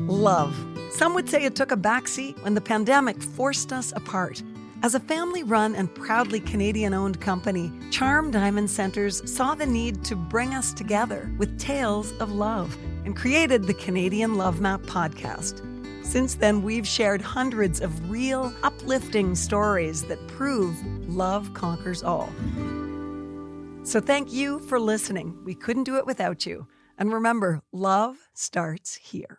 Love. Some would say it took a backseat when the pandemic forced us apart. As a family-run and proudly Canadian-owned company, Charm Diamond Centers saw the need to bring us together with tales of love and created the Canadian Love Map podcast. Since then, we've shared hundreds of real, uplifting stories that prove love conquers all. So thank you for listening. We couldn't do it without you. And remember, love starts here.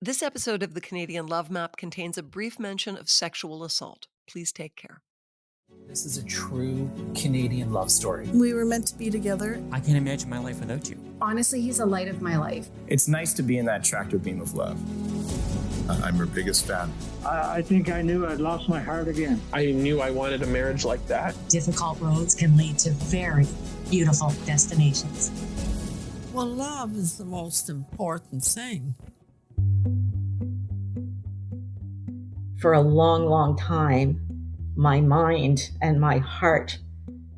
This episode of the Canadian Love Map contains a brief mention of sexual assault. Please take care. This is a true Canadian love story. We were meant to be together. I can't imagine my life without you. Honestly, he's the light of my life. It's nice to be in that tractor beam of love. I'm her biggest fan. I think I knew I'd lost my heart again. I knew I wanted a marriage like that. Difficult roads can lead to very beautiful destinations. Well, love is the most important thing. For a long, long time, my mind and my heart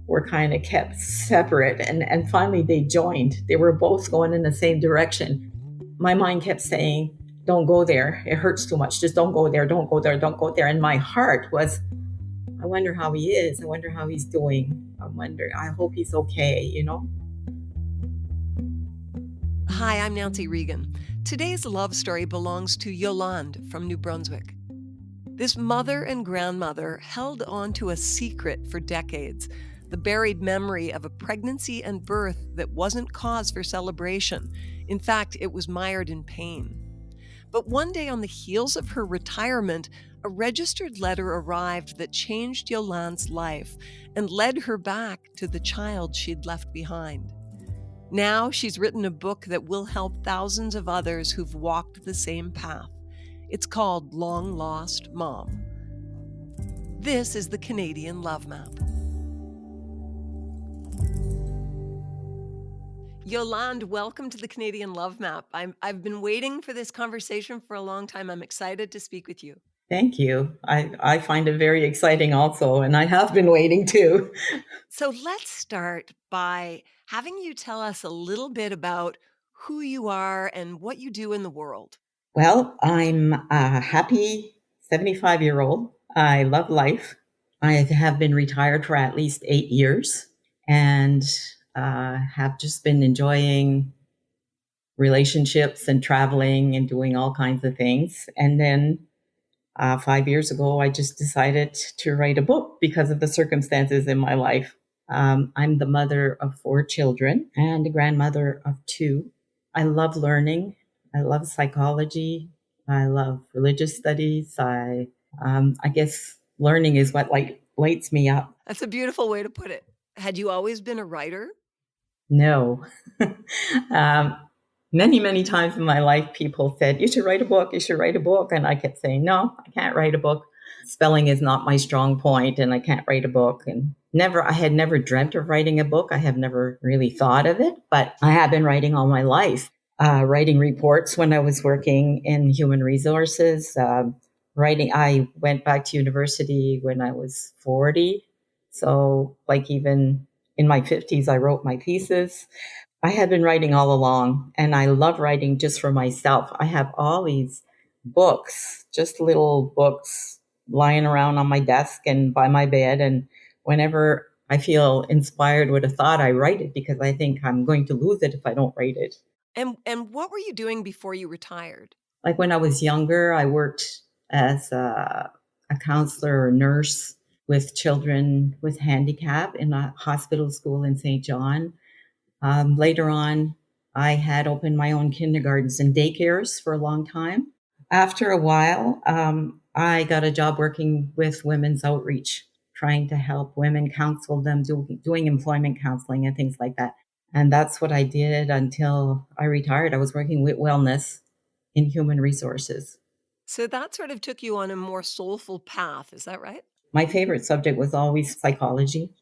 were kind of kept separate, and finally they joined. They were both going in the same direction. My mind kept saying, don't go there. It hurts too much. Just don't go there. Don't go there. Don't go there. And my heart was, I wonder how he is. I wonder how he's doing. I hope he's okay, you know? Hi, I'm Nancy Regan. Today's love story belongs to Yolande from New Brunswick. This mother and grandmother held on to a secret for decades, the buried memory of a pregnancy and birth that wasn't cause for celebration. In fact, it was mired in pain. But one day on the heels of her retirement, a registered letter arrived that changed Yolande's life and led her back to the child she'd left behind. Now she's written a book that will help thousands of others who've walked the same path. It's called Long Lost Mom. This is the Canadian Love Map. Yolande, welcome to the Canadian Love Map. I've been waiting for this conversation for a long time. I'm excited to speak with you. Thank you. I find it very exciting also, and I have been waiting too. So let's start by having you tell us a little bit about who you are and what you do in the world. Well, I'm a happy 75-year-old. I love life. I have been retired for at least 8 years and have just been enjoying relationships and traveling and doing all kinds of things. And then 5 years ago, I just decided to write a book because of the circumstances in my life. I'm the mother of 4 children and a grandmother of 2. I love learning. I love psychology. I love religious studies. I guess learning is what lights me up. That's a beautiful way to put it. Had you always been a writer? No. Many, many times in my life, people said, you should write a book. You should write a book. And I kept saying, no, I can't write a book. Spelling is not my strong point, and I can't write a book. And I had never dreamt of writing a book. I have never really thought of it, but I have been writing all my life. Writing reports when I was working in human resources. I went back to university when I was 40. So even in my 50s, I wrote my thesis. I had been writing all along, and I love writing just for myself. I have all these books, just little books lying around on my desk and by my bed. And whenever I feel inspired with a thought, I write it because I think I'm going to lose it if I don't write it. And what were you doing before you retired? Like when I was younger, I worked as a counselor or nurse with children with handicap in a hospital school in St. John. Later on, I had opened my own kindergartens and daycares for a long time. After a while, I got a job working with women's outreach, trying to help women, counsel them, doing employment counseling and things like that. And that's what I did until I retired. I was working with wellness in human resources. So that sort of took you on a more soulful path. Is that right? My favorite subject was always psychology.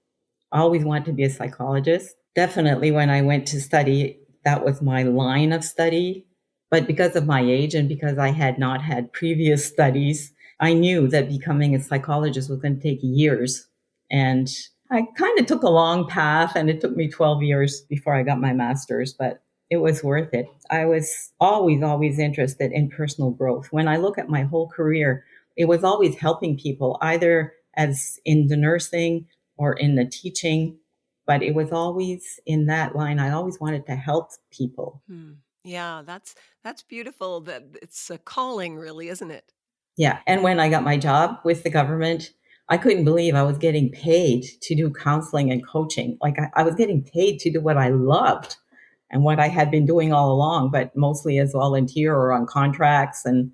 I always wanted to be a psychologist. Definitely when I went to study, that was my line of study. But because of my age and because I had not had previous studies, I knew that becoming a psychologist was going to take years. And I kind of took a long path, and it took me 12 years before I got my master's. But It was worth it. I was always interested in personal growth. When I look at my whole career, it was always helping people, either as in the nursing or in the teaching, but it was always in that line. I always wanted to help people. Yeah, that's beautiful. That it's a calling, really, isn't it? Yeah. And when I got my job with the government, I couldn't believe I was getting paid to do counseling and coaching. Like I was getting paid to do what I loved and what I had been doing all along, but mostly as volunteer or on contracts. And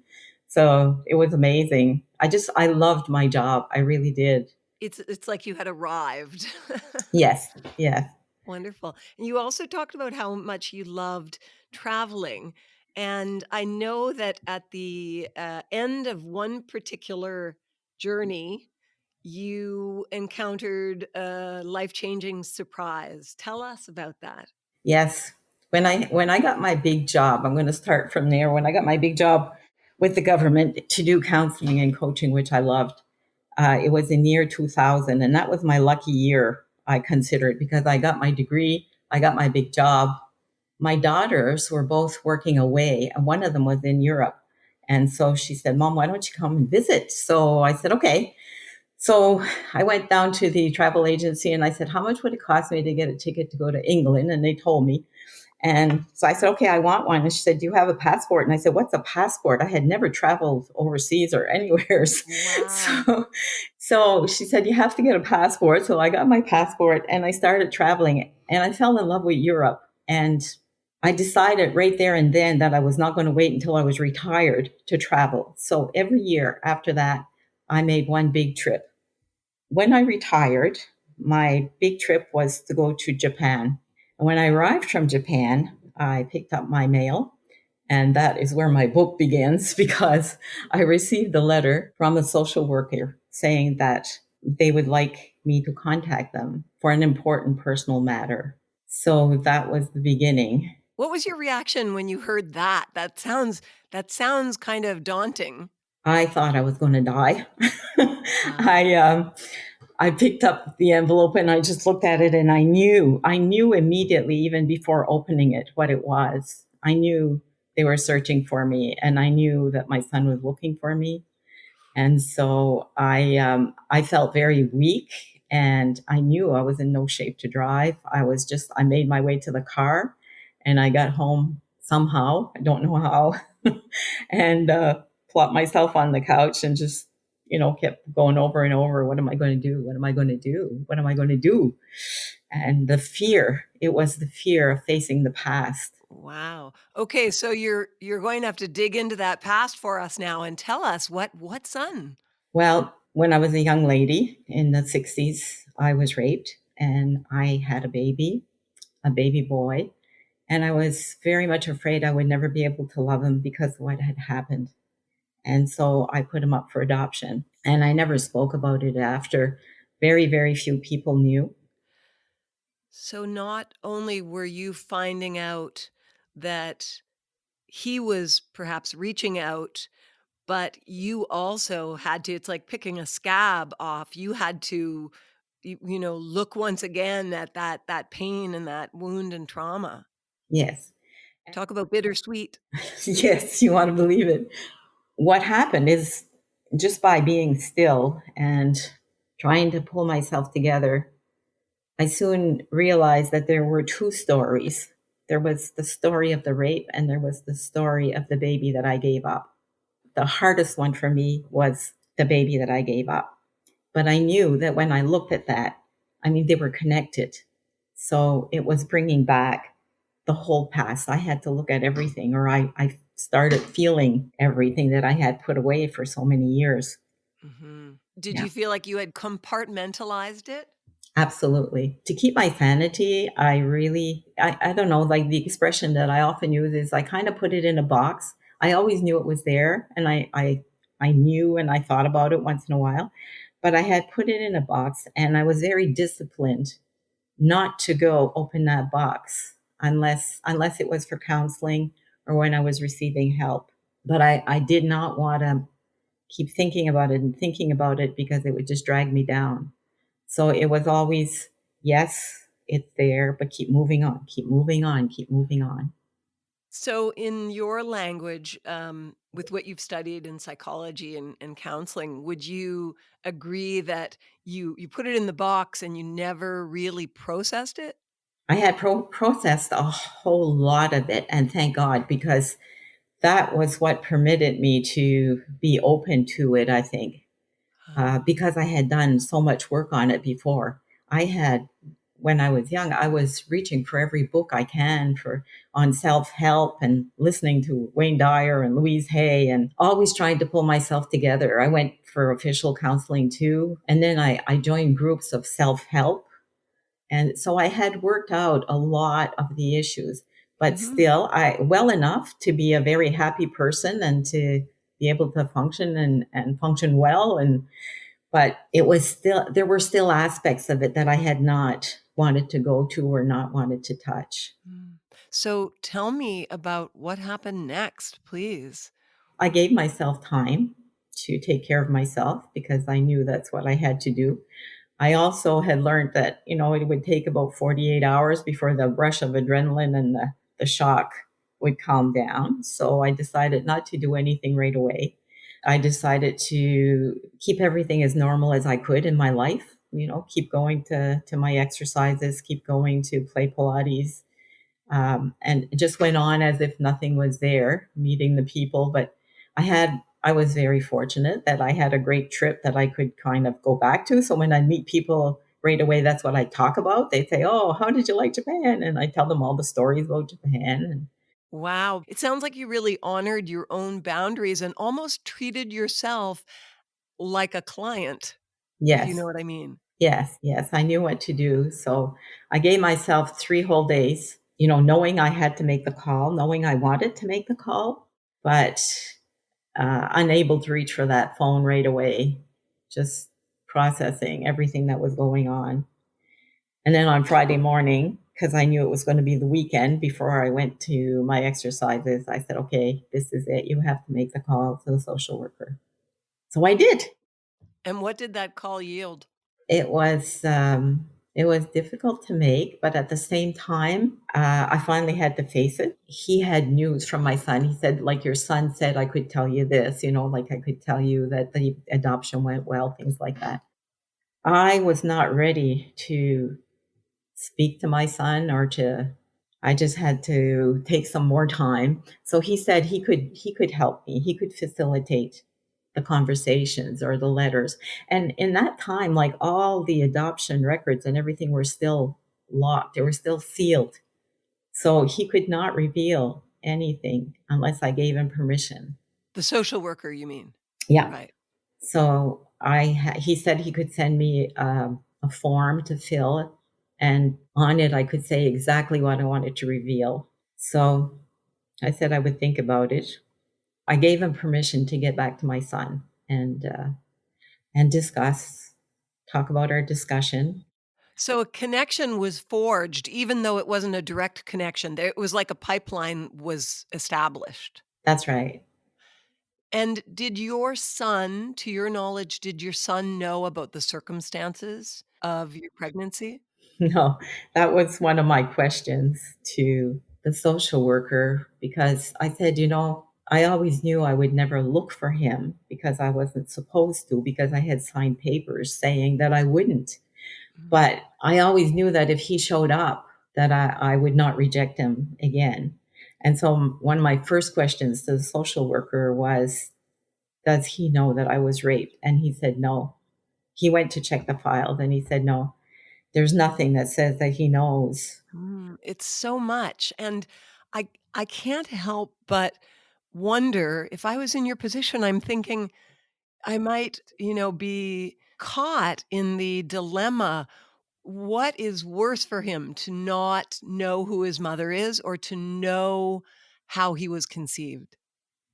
so it was amazing. I loved my job. I really did. It's like you had arrived. Yes. Yes. Wonderful. And you also talked about how much you loved traveling. And I know that at the end of one particular journey, you encountered a life-changing surprise. Tell us about that. Yes. When I got my big job, I'm going to start from there. When I got my big job with the government to do counseling and coaching, which I loved, it was in year 2000, and that was my lucky year. I consider it because I got my degree, I got my big job. My daughters were both working away, and one of them was in Europe. And so she said, "Mom, why don't you come and visit?" So I said, "Okay." So I went down to the travel agency and I said, "How much would it cost me to get a ticket to go to England?" And they told me. And so I said, "Okay, I want one." And she said, "Do you have a passport?" And I said, "What's a passport?" I had never traveled overseas or anywhere. Wow. So she said, "You have to get a passport." So I got my passport and I started traveling, and I fell in love with Europe. And I decided right there and then that I was not going to wait until I was retired to travel. So every year after that, I made one big trip. When I retired, my big trip was to go to Japan. And when I arrived from Japan, I picked up my mail. And that is where my book begins because I received a letter from a social worker saying that they would like me to contact them for an important personal matter. So that was the beginning. What was your reaction when you heard that? That sounds kind of daunting. I thought I was going to die. Wow. I picked up the envelope and I just looked at it and I knew immediately, even before opening it, what it was. I knew they were searching for me and I knew that my son was looking for me. And so I felt very weak and I knew I was in no shape to drive. I made my way to the car and I got home somehow. I don't know how. and plopped myself on the couch and just kept going over and over. What am I going to do? What am I going to do? What am I going to do? And it was the fear of facing the past. Wow. Okay, so you're going to have to dig into that past for us now and tell us what son? Well, when I was a young lady in the 60s, I was raped and I had a baby boy. And I was very much afraid I would never be able to love him because of what had happened. And so I put him up for adoption. And I never spoke about it after. Very, very few people knew. So not only were you finding out that he was perhaps reaching out, but you also had to, it's like picking a scab off. You had to, look once again at that pain and that wound and trauma. Yes. Talk about bittersweet. Yes, you want to believe it. What happened is just by being still and trying to pull myself together, I soon realized that there were two stories. There was the story of the rape and there was the story of the baby that I gave up. The hardest one for me was the baby that I gave up. But I knew that when I looked at that, they were connected. So it was bringing back the whole past. I had to look at everything, or I started feeling everything that I had put away for so many years. Mm-hmm. Did Yeah. you feel like you had compartmentalized it? Absolutely. To keep my sanity, I don't know, like the expression that I often use is I kind of put it in a box. I always knew it was there and I knew and I thought about it once in a while, but I had put it in a box and I was very disciplined not to go open that box unless it was for counseling or when I was receiving help. But I did not want to keep thinking about it because it would just drag me down. So it was always, yes, it's there, but keep moving on, keep moving on, keep moving on. So, in your language, with what you've studied in psychology and counseling, would you agree that you put it in the box and you never really processed it? I had processed a whole lot of it, and thank God, because that was what permitted me to be open to it, I think, because I had done so much work on it before. I had, when I was young, I was reaching for every book I can for on self-help and listening to Wayne Dyer and Louise Hay and always trying to pull myself together. I went for official counseling too. And then I joined groups of self-help. And so I had worked out a lot of the issues, but still I well enough to be a very happy person and to be able to function and function well. But it was still, there were still aspects of it that I had not wanted to go to or not wanted to touch. So, tell me about what happened next, please. I gave myself time to take care of myself because I knew that's what I had to do. I also had learned that, it would take about 48 hours before the rush of adrenaline and the shock would calm down. So I decided not to do anything right away. I decided to keep everything as normal as I could in my life, keep going to my exercises, keep going to play Pilates. And it just went on as if nothing was there, meeting the people. But I was very fortunate that I had a great trip that I could kind of go back to. So when I meet people right away, that's what I talk about. They say, "Oh, how did you like Japan?" And I tell them all the stories about Japan. And Wow. It sounds like you really honored your own boundaries and almost treated yourself like a client, if you know yes, what I mean. yes, I knew what to do. So I gave myself 3 whole days, knowing I had to make the call, knowing I wanted to make the call, but unable to reach for that phone right away, just processing everything that was going on. And then on Friday morning, because I knew it was going to be the weekend before I went to my exercises, I said, okay, this is it. You have to make the call to the social worker. So I did. And what did that call yield? It was difficult to make, but at the same time, I finally had to face it. He had news from my son. He said, like your son said, I could tell you this, like I could tell you that the adoption went well, things like that. I was not ready to speak to my son I just had to take some more time. So he said he could help me. He could facilitate the conversations or the letters. And in that time, like all the adoption records and everything were still locked. They were still sealed. So he could not reveal anything unless I gave him permission. The social worker, you mean? Yeah. Right. So he said he could send me a form to fill, and on it I could say exactly what I wanted to reveal. So I said I would think about it. I gave him permission to get back to my son and talk about our discussion. So a connection was forged, even though it wasn't a direct connection. It was like a pipeline was established. That's right. And did your son, to your knowledge, did your son know about the circumstances of your pregnancy? No, that was one of my questions to the social worker because I said, I always knew I would never look for him because I wasn't supposed to, because I had signed papers saying that I wouldn't. But I always knew that if he showed up, that I would not reject him again. And so one of my first questions to the social worker was, does he know that I was raped? And he said no. He went to check the files and he said no. There's nothing that says that he knows. It's so much. And I can't help but wonder if I was in your position, I'm thinking I might, be caught in the dilemma. What is worse for him, to not know who his mother is or to know how he was conceived?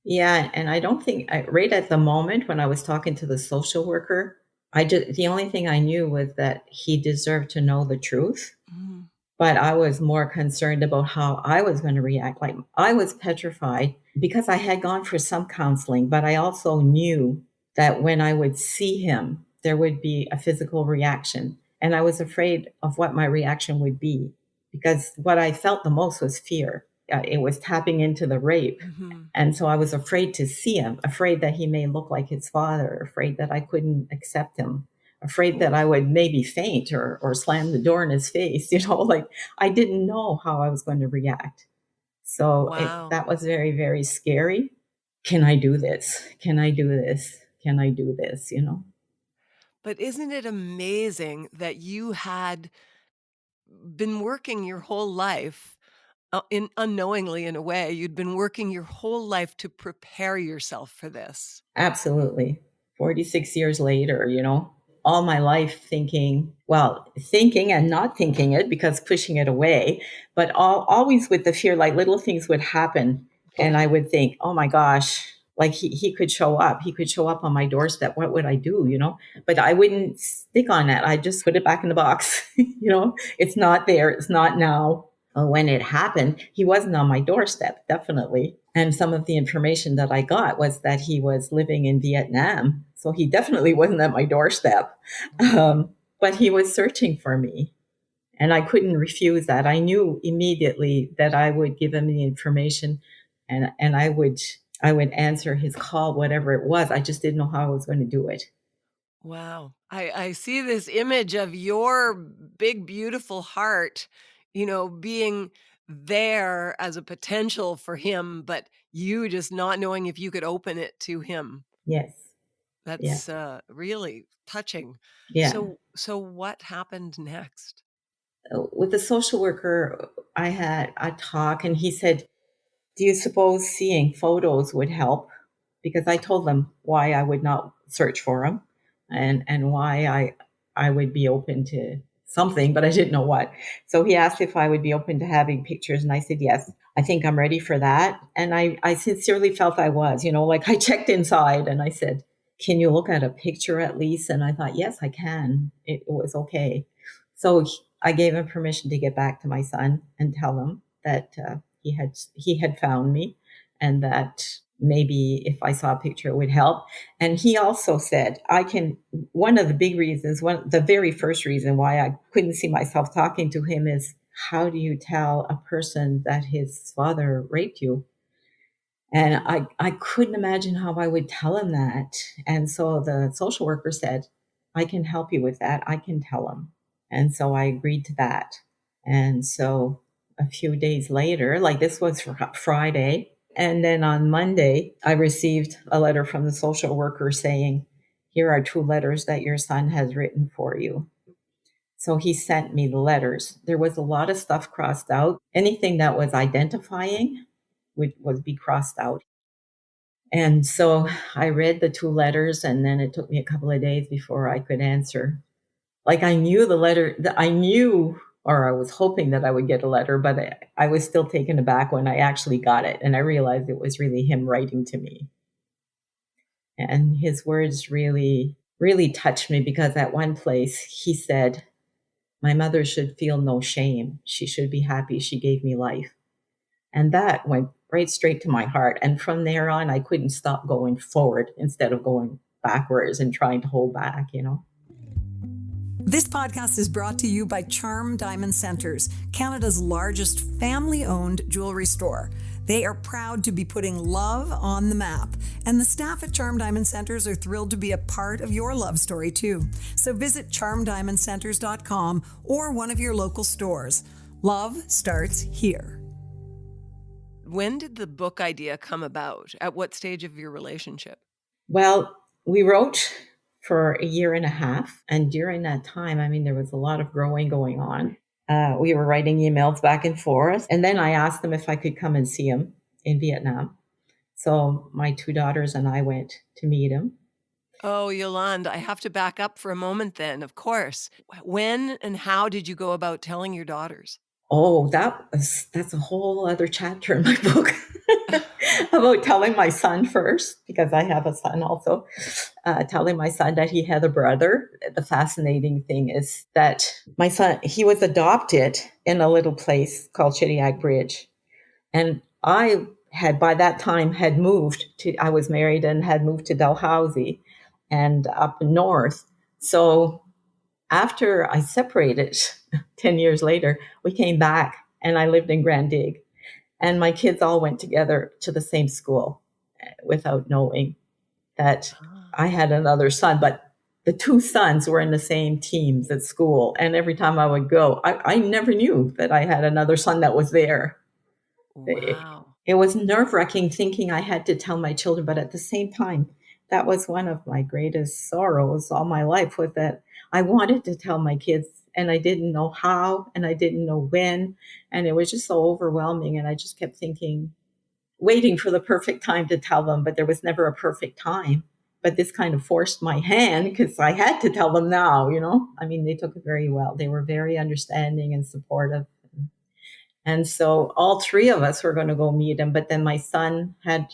Yeah, and I don't think right at the moment when I was talking to the social worker, the only thing I knew was that he deserved to know the truth. Mm. But I was more concerned about how I was going to react. Like I was petrified because I had gone for some counseling, but I also knew that when I would see him, there would be a physical reaction. And I was afraid of what my reaction would be because what I felt the most was fear. it was tapping into the rape. Mm-hmm. And so I was afraid to see him, afraid that he may look like his father, afraid that I couldn't accept him, afraid that I would maybe faint or slam the door in his face. Like I didn't know how I was going to react. So Wow. that was very, very scary. Can I do this? Can I do this? Can I do this? But isn't it amazing that you had been working your whole life, unknowingly in a way, you'd been working your whole life to prepare yourself for this? Absolutely. 46 years later, all my life thinking and not thinking it because pushing it away, but always with the fear, like little things would happen. And I would think, oh my gosh, like he could show up. He could show up on my doorstep. What would I do? But I wouldn't stick on that. I just put it back in the box. It's not there. It's not now. When it happened, he wasn't on my doorstep, definitely. And some of the information that I got was that he was living in Vietnam. So he definitely wasn't at my doorstep. But he was searching for me. And I couldn't refuse that. I knew immediately that I would give him the information and I would answer his call, whatever it was. I just didn't know how I was going to do it. Wow. I see this image of your big, beautiful heart, being there as a potential for him, but you just not knowing if you could open it to him. Yes. That's really touching. Yeah. So what happened next? With the social worker, I had a talk and he said, do you suppose seeing photos would help? Because I told them why I would not search for him and why I would be open to something, but I didn't know what. So he asked if I would be open to having pictures. And I said, yes, I think I'm ready for that. And I sincerely felt I was, like I checked inside and I said, can you look at a picture at least? And I thought, yes, I can. It was okay. So I gave him permission to get back to my son and tell him that he had found me and that maybe if I saw a picture, it would help. And he also said, one of the big reasons, the very first reason why I couldn't see myself talking to him is, how do you tell a person that his father raped you? And I couldn't imagine how I would tell him that. And so the social worker said, I can help you with that. I can tell him. And so I agreed to that. And so a few days later, like this was Friday, and then on Monday, I received a letter from the social worker saying, here are 2 letters that your son has written for you. So he sent me the letters. There was a lot of stuff crossed out. Anything that was identifying would be crossed out. And so I read the 2 letters, and then it took me a couple of days before I could answer. Like I knew the letter, or I was hoping that I would get a letter, but I was still taken aback when I actually got it. And I realized it was really him writing to me. And his words really, really touched me because at one place he said, my mother should feel no shame. She should be happy she gave me life. And that went right straight to my heart. And from there on, I couldn't stop going forward instead of going backwards and trying to hold back, This podcast is brought to you by Charm Diamond Centers, Canada's largest family-owned jewelry store. They are proud to be putting love on the map, and the staff at Charm Diamond Centers are thrilled to be a part of your love story too. So visit charmdiamondcenters.com or one of your local stores. Love starts here. When did the book idea come about? At what stage of your relationship? Well, we wrote for a year and a half. And during that time, there was a lot of growing going on. We were writing emails back and forth. And then I asked him if I could come and see him in Vietnam. So my 2 daughters and I went to meet him. Oh, Yolande, I have to back up for a moment then, of course. When and how did you go about telling your daughters? Oh, that's a whole other chapter in my book about telling my son first, because I have a son also, telling my son that he had a brother. The fascinating thing is that my son, he was adopted in a little place called Shediac Bridge. And I had, by that time, I was married and had moved to Dalhousie and up north. So after I separated 10 years later, we came back and I lived in Grand Dig. And my kids all went together to the same school without knowing that I had another son. But the two sons were in the same teams at school. And every time I would go, I never knew that I had another son that was there. Wow. It was nerve-wracking thinking I had to tell my children, but at the same time, that was one of my greatest sorrows all my life, was that I wanted to tell my kids and I didn't know how and I didn't know when. And it was just so overwhelming. And I just kept thinking, waiting for the perfect time to tell them, but there was never a perfect time. But this kind of forced my hand because I had to tell them now, I mean, they took it very well. They were very understanding and supportive. And so all three of us were going to go meet him. But then my son had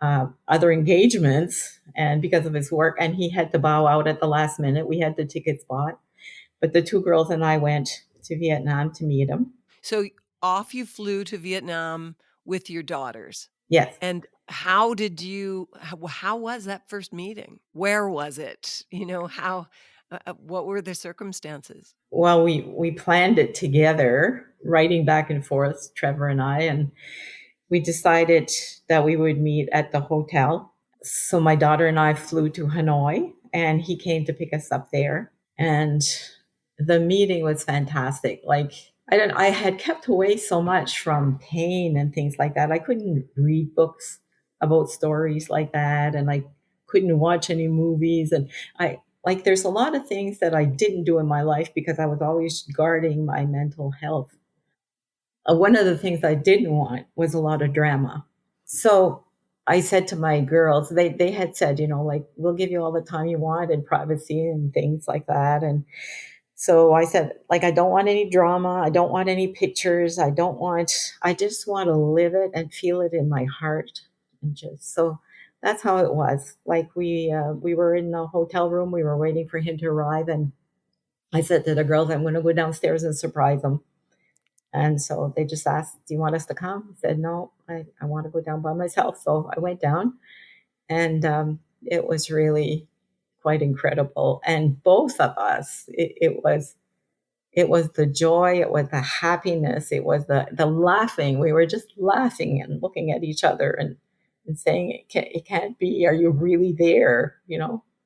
other engagements and because of his work, and he had to bow out at the last minute. We had the tickets bought. But the two girls and I went to Vietnam to meet him. So off you flew to Vietnam with your daughters. Yes. And how was that first meeting? Where was it? What were the circumstances? Well, we planned it together, writing back and forth, Trevor and I, and we decided that we would meet at the hotel. So my daughter and I flew to Hanoi, and he came to pick us up there. And the meeting was fantastic. Like, I had kept away so much from pain and things like that. I couldn't read books about stories like that, and I couldn't watch any movies. And there's a lot of things that I didn't do in my life because I was always guarding my mental health. One of the things I didn't want was a lot of drama. So I said to my girls, they had said, we'll give you all the time you want and privacy and things like that. And so I said, I don't want any drama. I don't want any pictures. I just want to live it and feel it in my heart. And so that's how it was. We were in the hotel room. We were waiting for him to arrive. And I said to the girls, I'm going to go downstairs and surprise him. And so they just asked, do you want us to come? I said, no, I want to go down by myself. So I went down, and it was really quite incredible. And both of us, it was the joy, it was the happiness, it was the laughing. We were just laughing and looking at each other and saying, it can't be. Are you really there?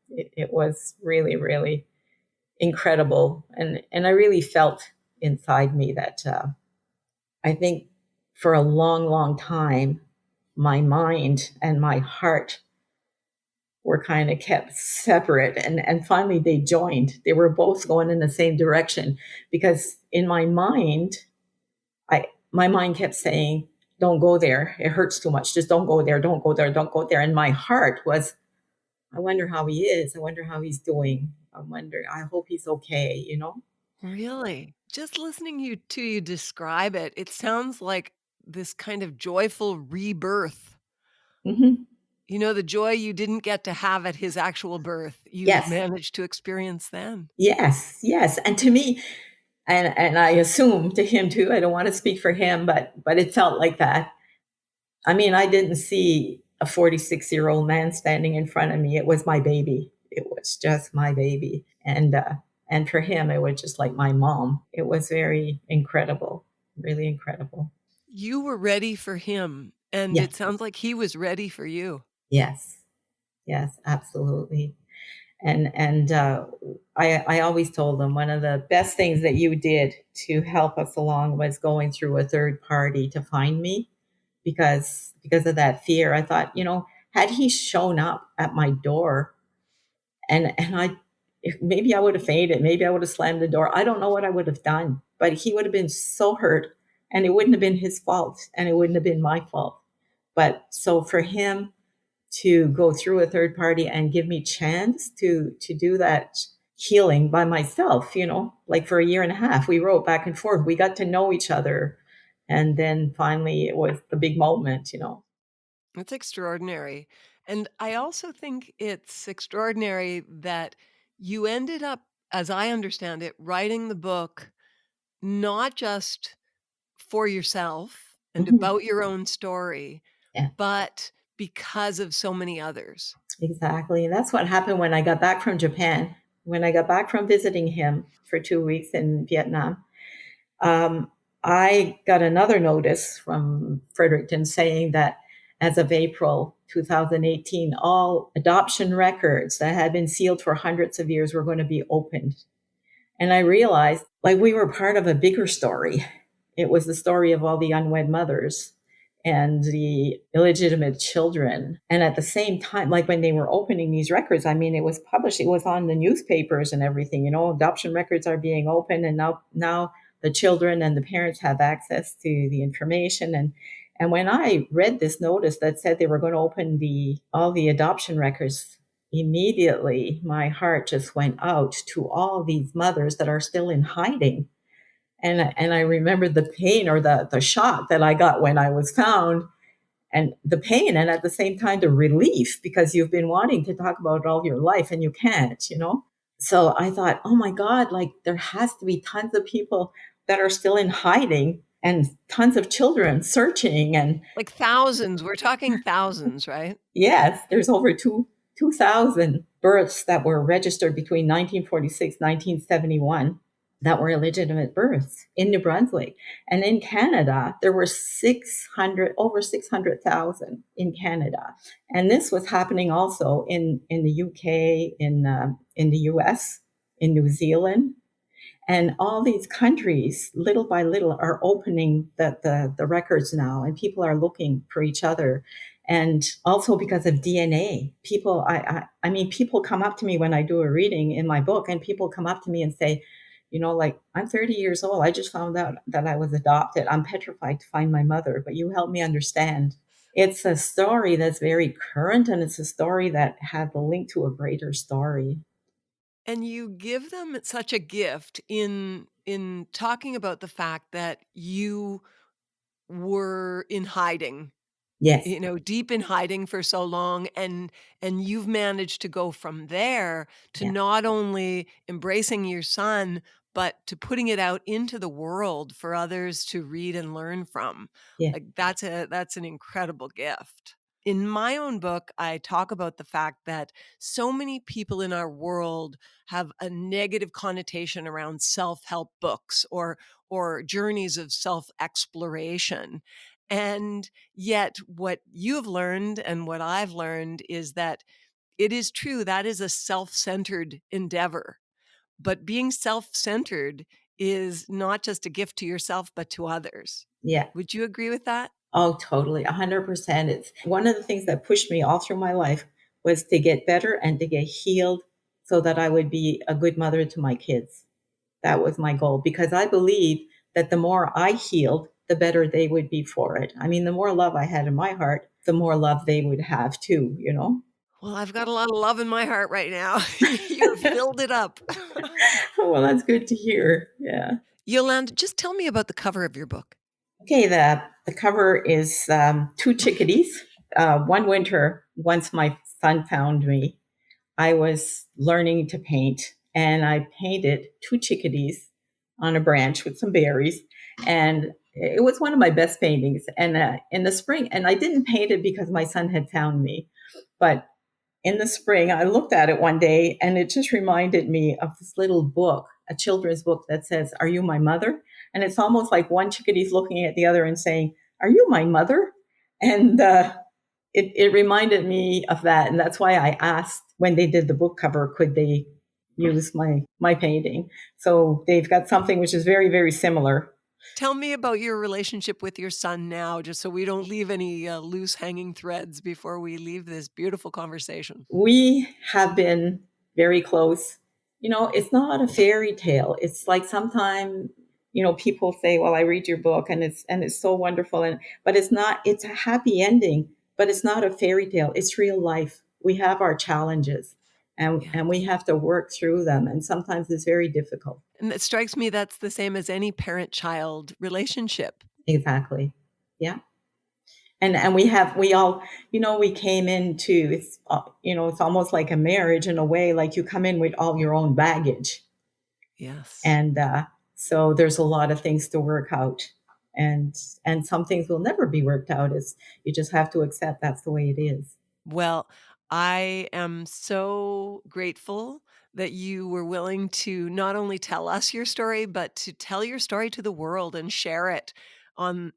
It was really, really incredible. And I really felt inside me that I think for a long, long time, my mind and my heart were kind of kept separate. And finally they joined. They were both going in the same direction because in my mind, my mind kept saying, don't go there. It hurts too much. Just don't go there. Don't go there. Don't go there. And my heart was, I wonder how he is. I wonder how he's doing. I hope he's okay, Really? Just listening to you describe it, it sounds like this kind of joyful rebirth. Mm-hmm. The joy you didn't get to have at his actual birth, you managed to experience then. Yes, yes. And to me, and I assume to him too, I don't want to speak for him, but it felt like that. I mean, I didn't see a 46-year-old man standing in front of me. It was my baby. It was just my baby. And for him, it was just like my mom. It was very incredible, really incredible. You were ready for him, and It sounds like he was ready for you. Yes, absolutely. And I always told them one of the best things that you did to help us along was going through a third party to find me, because of that fear. I thought, had he shown up at my door, and maybe I would have fainted, maybe I would have slammed the door. I don't know what I would have done, but he would have been so hurt, and it wouldn't have been his fault, and it wouldn't have been my fault. But so for him to go through a third party and give me chance to do that healing by myself, for a year and a half, we wrote back and forth. We got to know each other. And then finally it was the big moment, It's extraordinary. And I also think it's extraordinary that you ended up, as I understand it, writing the book not just for yourself and about your own story, but because of so many others. Exactly. And that's what happened when I got back from Japan. When I got back from visiting him for 2 weeks in Vietnam, I got another notice from Fredericton saying that as of April 2018, all adoption records that had been sealed for hundreds of years were going to be opened. And I realized like we were part of a bigger story. It was the story of all the unwed mothers and the illegitimate children. And at the same time, like when they were opening these records, I mean, it was published, it was on the newspapers and everything, you know, adoption records are being opened, and now the children and the parents have access to the information. And when I read this notice that said they were going to open all the adoption records, immediately my heart just went out to all these mothers that are still in hiding. And I remember the pain or the shock that I got when I was found, and the pain, and at the same time the relief, because you've been wanting to talk about it all your life and you can't, you know. So I thought, oh my God, like there has to be tons of people that are still in hiding and tons of children searching, and like thousands. We're talking thousands, right? Yes, there's over 2,000 births that were registered between 1946 1971 that were illegitimate births in New Brunswick. And in Canada, there were over 600,000 in Canada. And this was happening also in the UK, in the US, in New Zealand. And all these countries, little by little, are opening the records now, and people are looking for each other. And also because of DNA, people, I mean, people come up to me when I do a reading in my book, and people come up to me and say, you know, like, I'm 30 years old. I just found out that I was adopted. I'm petrified to find my mother, but you help me understand. It's a story that's very current, and it's a story that had the link to a greater story. And you give them such a gift in talking about the fact that you were in hiding. Yes. You know, deep in hiding for so long, and you've managed to go from there to not only embracing your son, but to putting it out into the world for others to read and learn from. Yeah. Like that's an incredible gift. In my own book, I talk about the fact that so many people in our world have a negative connotation around self-help books or journeys of self-exploration. And yet what you've learned and what I've learned is that it is true that is a self-centered endeavor. But being self-centered is not just a gift to yourself, but to others. Yeah. Would you agree with that? Oh, totally. 100%. It's one of the things that pushed me all through my life was to get better and to get healed so that I would be a good mother to my kids. That was my goal, because I believe that the more I healed, the better they would be for it. I mean, the more love I had in my heart, the more love they would have too, you know? Well, I've got a lot of love in my heart right now. You've filled it up. Well, that's good to hear. Yeah. Yolande, just tell me about the cover of your book. Okay, the cover is two chickadees. One winter, once my son found me, I was learning to paint, and I painted two chickadees on a branch with some berries, and it was one of my best paintings. And in the spring, and I didn't paint it because my son had found me, but in the spring, I looked at it one day, and it just reminded me of this little book, a children's book that says, "Are you my mother?" And it's almost like one chickadee's looking at the other and saying, "Are you my mother?" And it reminded me of that. And that's why I asked when they did the book cover, could they use my painting? So they've got something which is very, very similar. Tell me about your relationship with your son now, just so we don't leave any loose hanging threads before we leave this beautiful conversation. We have been very close. You know, it's not a fairy tale. It's like sometimes, you know, people say, well, I read your book and it's so wonderful. But it's not, it's a happy ending, but it's not a fairy tale. It's real life. We have our challenges and we have to work through them. And sometimes it's very difficult. And it strikes me that's the same as any parent-child relationship. Exactly. Yeah. And we all, you know, we came into, it's, you know, it's almost like a marriage in a way, like you come in with all your own baggage. Yes. And so there's a lot of things to work out, and some things will never be worked out. You just have to accept that's the way it is. Well, I am so grateful that you were willing to not only tell us your story, but to tell your story to the world and share it on,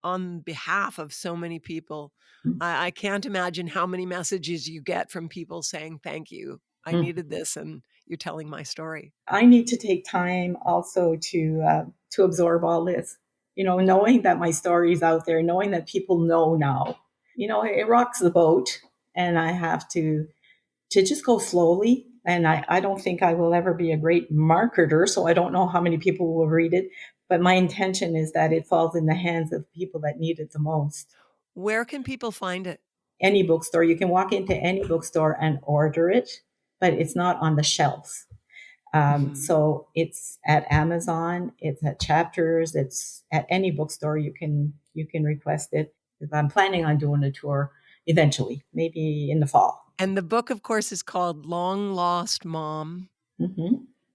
on behalf of so many people. I can't imagine how many messages you get from people saying, thank you. I needed this, and you're telling my story. I need to take time also to absorb all this, knowing that my story is out there, knowing that people know now, it rocks the boat, and I have to just go slowly. And I don't think I will ever be a great marketer, so I don't know how many people will read it, but my intention is that it falls in the hands of people that need it the most. Where can people find it? Any bookstore. You can walk into any bookstore and order it, but it's not on the shelves. So it's at Amazon, it's at Chapters, it's at any bookstore. You can request it. I'm planning on doing a tour eventually, maybe in the fall. And the book, of course, is called Long Lost Mom.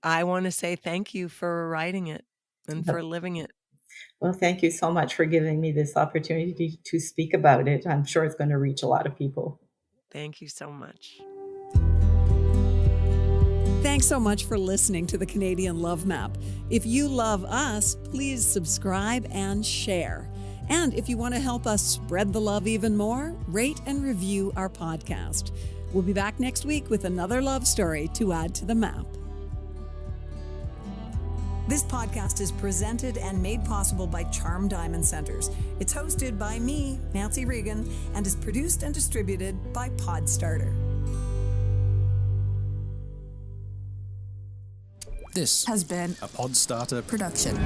I want to say thank you for writing it and for living it. Well, thank you so much for giving me this opportunity to speak about it. I'm sure it's going to reach a lot of people. Thank you so much. Thanks so much for listening to the Canadian Love Map. If you love us, please subscribe and share. And if you want to help us spread the love even more, rate and review our podcast. We'll be back next week with another love story to add to the map. This podcast is presented and made possible by Charm Diamond Centers. It's hosted by me, Nancy Regan, and is produced and distributed by Podstarter. This has been a Podstarter production.